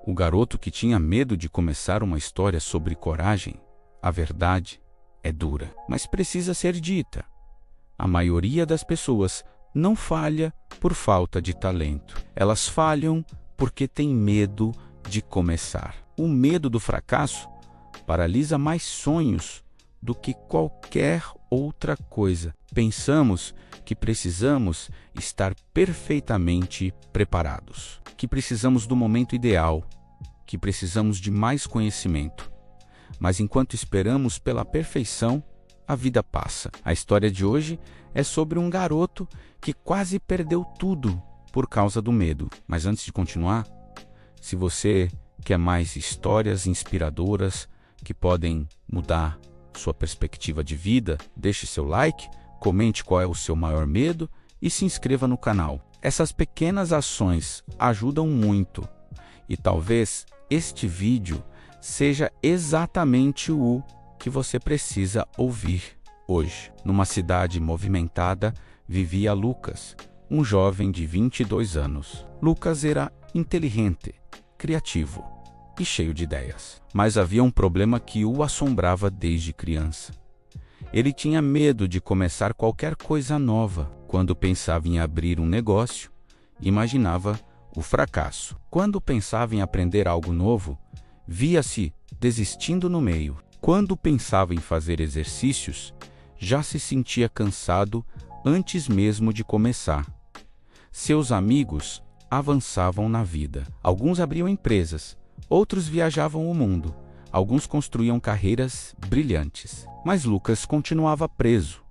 O garoto que tinha medo de começar uma história sobre coragem. A verdade é dura, mas precisa ser dita. A maioria das pessoas não falha por falta de talento. Elas falham porque têm medo de começar. O medo do fracasso paralisa mais sonhos do que qualquer outra coisa. Pensamos que precisamos estar perfeitamente preparados, que precisamos do momento ideal, que precisamos de mais conhecimento. Mas enquanto esperamos pela perfeição, a vida passa. A história de hoje é sobre um garoto que quase perdeu tudo por causa do medo. Mas antes de continuar, se você quer mais histórias inspiradoras que podem mudar sua perspectiva de vida, deixe seu like, comente qual é o seu maior medo e se inscreva no canal. Essas pequenas ações ajudam muito e talvez este vídeo seja exatamente o que você precisa ouvir hoje. Numa cidade movimentada vivia Lucas, um jovem de 22 anos. Lucas era inteligente, criativo e cheio de ideias. Mas havia um problema que o assombrava desde criança. Ele tinha medo de começar qualquer coisa nova. Quando pensava em abrir um negócio, imaginava o fracasso. Quando pensava em aprender algo novo, via-se desistindo no meio. Quando pensava em fazer exercícios, já se sentia cansado antes mesmo de começar. Seus amigos avançavam na vida. Alguns abriam empresas, outros viajavam o mundo, alguns construíam carreiras brilhantes. Mas Lucas continuava preso,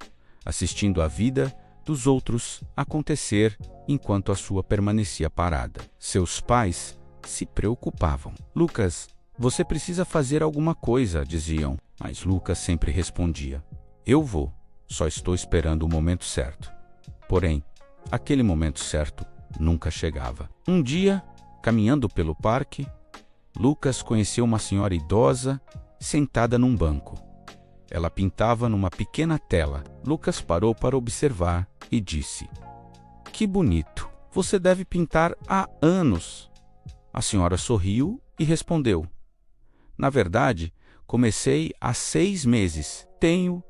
assistindo a vida dos outros acontecer enquanto a sua permanecia parada. Seus pais se preocupavam. Lucas, você precisa fazer alguma coisa, diziam. Mas Lucas sempre respondia: eu vou, só estou esperando o momento certo. Porém, aquele momento certo nunca chegava. Um dia, caminhando pelo parque, Lucas conheceu uma senhora idosa sentada num banco. Ela pintava numa pequena tela. Lucas parou para observar e disse: que bonito, você deve pintar há anos. A senhora sorriu e respondeu: na verdade, comecei há 6 meses. Tenho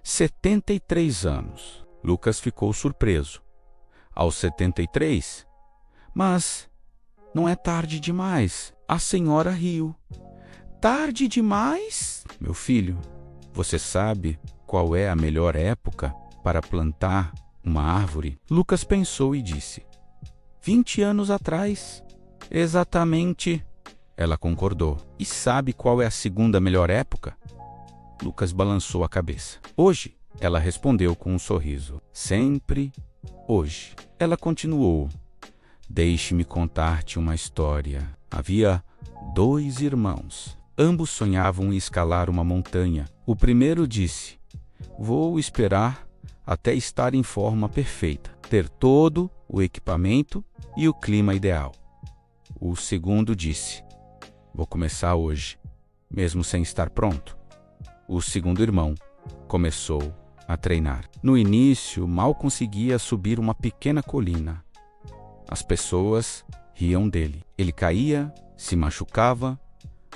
73 anos. Lucas ficou surpreso. Aos 73? Mas não é tarde demais. A senhora riu. Tarde demais? Meu filho, você sabe qual é a melhor época para plantar uma árvore? Lucas pensou e disse: 20 anos atrás. Exatamente. Ela concordou. E sabe qual é a segunda melhor época? Lucas balançou a cabeça. Hoje, ela respondeu com um sorriso. Sempre hoje. Ela continuou. Deixe-me contar-te uma história. Havia 2 irmãos. Ambos sonhavam em escalar uma montanha. O primeiro disse: vou esperar até estar em forma perfeita, ter todo o equipamento e o clima ideal. O segundo disse: vou começar hoje, mesmo sem estar pronto. O segundo irmão começou a treinar. No início, mal conseguia subir uma pequena colina. As pessoas riam dele. Ele caía, se machucava,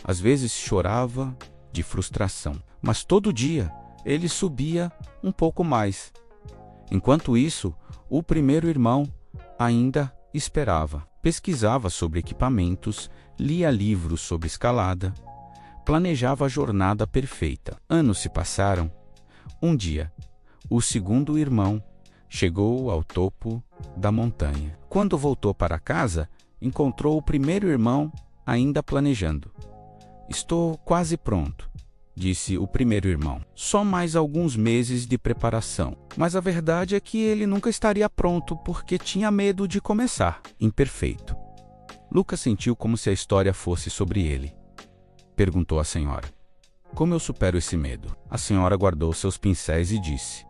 às vezes chorava de frustração. Mas todo dia ele subia um pouco mais. Enquanto isso, o primeiro irmão ainda esperava. Pesquisava sobre equipamentos, lia livros sobre escalada, planejava a jornada perfeita. Anos se passaram. Um dia, o segundo irmão chegou ao topo da montanha. Quando voltou para casa, encontrou o primeiro irmão ainda planejando. Estou quase pronto, disse o primeiro irmão. Só mais alguns meses de preparação. Mas a verdade é que ele nunca estaria pronto porque tinha medo de começar. Imperfeito. Lucas sentiu como se a história fosse sobre ele. Perguntou à senhora: como eu supero esse medo? A senhora guardou seus pincéis e disse: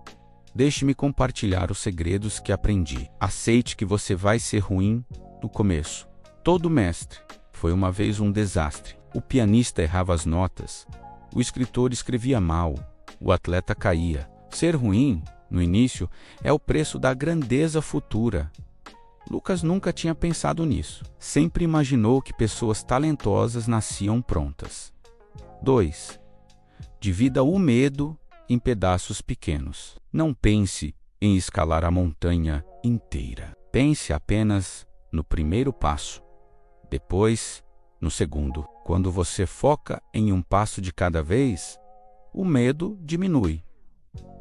deixe-me compartilhar os segredos que aprendi. Aceite que você vai ser ruim no começo. Todo mestre foi uma vez um desastre. O pianista errava as notas. O escritor escrevia mal. O atleta caía. Ser ruim, no início, é o preço da grandeza futura. Lucas nunca tinha pensado nisso. Sempre imaginou que pessoas talentosas nasciam prontas. 2. Divida o medo em pedaços pequenos. Não pense em escalar a montanha inteira. Pense apenas no primeiro passo, depois no segundo. Quando você foca em um passo de cada vez, o medo diminui.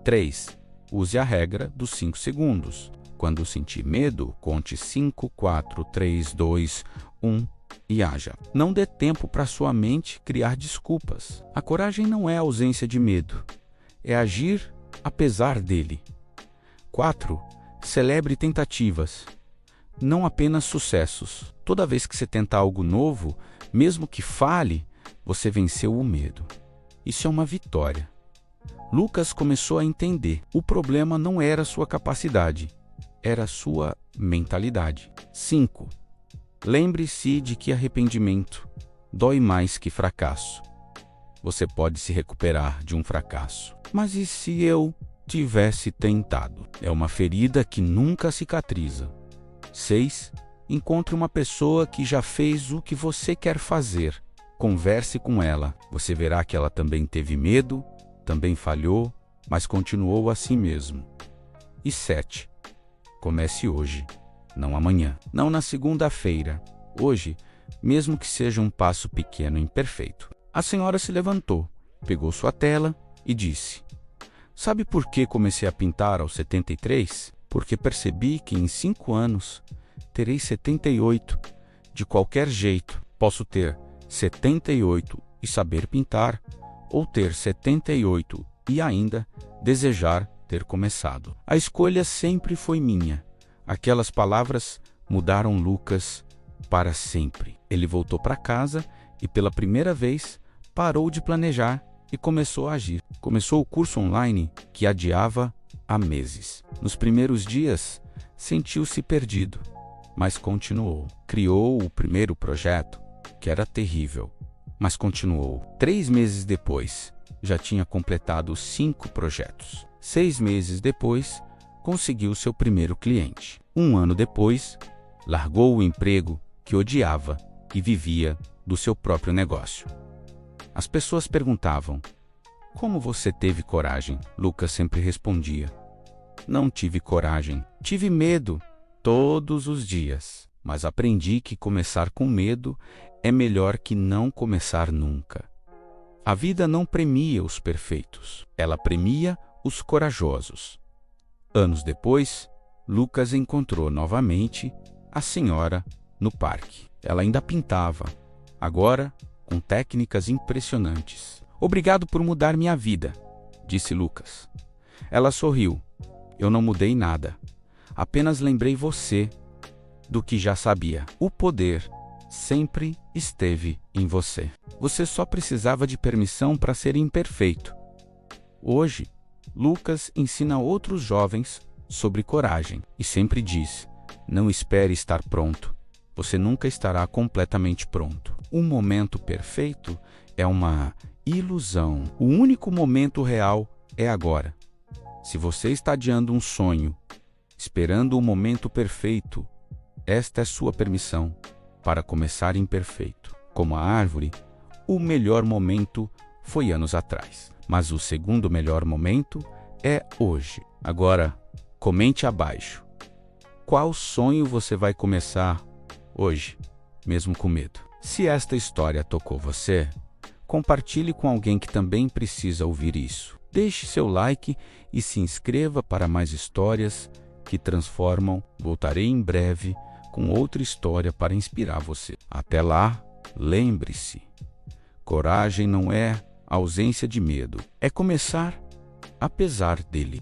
3. Use a regra dos 5 segundos. Quando sentir medo, conte 5, 4, 3, 2, 1 e haja. Não dê tempo para sua mente criar desculpas. A coragem não é a ausência de medo, é agir apesar dele. 4. Celebre tentativas, não apenas sucessos. Toda vez que você tentar algo novo, mesmo que falhe, você venceu o medo. Isso é uma vitória. Lucas começou a entender. O problema não era sua capacidade, era sua mentalidade. 5. Lembre-se de que arrependimento dói mais que fracasso. Você pode se recuperar de um fracasso. Mas e se eu tivesse tentado? É uma ferida que nunca cicatriza. 6. Encontre uma pessoa que já fez o que você quer fazer. Converse com ela. Você verá que ela também teve medo, também falhou, mas continuou assim mesmo. E 7. Comece hoje, não amanhã, não na segunda-feira. Hoje, mesmo que seja um passo pequeno e imperfeito. A senhora se levantou, pegou sua tela e disse: "Sabe por que comecei a pintar aos 73? Porque percebi que em 5 anos terei 78. De qualquer jeito, posso ter 78 e saber pintar, ou ter 78 e ainda desejar ter começado. A escolha sempre foi minha." Aquelas palavras mudaram Lucas para sempre. Ele voltou para casa e pela primeira vez parou de planejar e começou a agir. Começou o curso online que adiava há meses. Nos primeiros dias, sentiu-se perdido, mas continuou. Criou o primeiro projeto, que era terrível, mas continuou. 3 meses depois, já tinha completado 5 projetos. 6 meses depois, conseguiu seu primeiro cliente. 1 ano depois, largou o emprego que odiava e vivia do seu próprio negócio. As pessoas perguntavam: "Como você teve coragem?" Lucas sempre respondia: "Não tive coragem. Tive medo todos os dias, mas aprendi que começar com medo é melhor que não começar nunca." A vida não premia os perfeitos, ela premia os corajosos. Anos depois, Lucas encontrou novamente a senhora no parque. Ela ainda pintava, agora com técnicas impressionantes. "Obrigado por mudar minha vida", disse Lucas. Ela sorriu. "Eu não mudei nada. Apenas lembrei você do que já sabia. O poder sempre esteve em você. Você só precisava de permissão para ser imperfeito." Hoje, Lucas ensina outros jovens sobre coragem e sempre diz: "Não espere estar pronto. Você nunca estará completamente pronto. Um momento perfeito é uma ilusão. O único momento real é agora. Se você está adiando um sonho, esperando o momento perfeito, esta é sua permissão para começar imperfeito. Como a árvore, o melhor momento foi anos atrás, mas o segundo melhor momento é hoje." Agora, comente abaixo: qual sonho você vai começar hoje, mesmo com medo? Se esta história tocou você, compartilhe com alguém que também precisa ouvir isso. Deixe seu like e se inscreva para mais histórias que transformam. Voltarei em breve com outra história para inspirar você. Até lá, lembre-se: coragem não é ausência de medo, é começar apesar dele.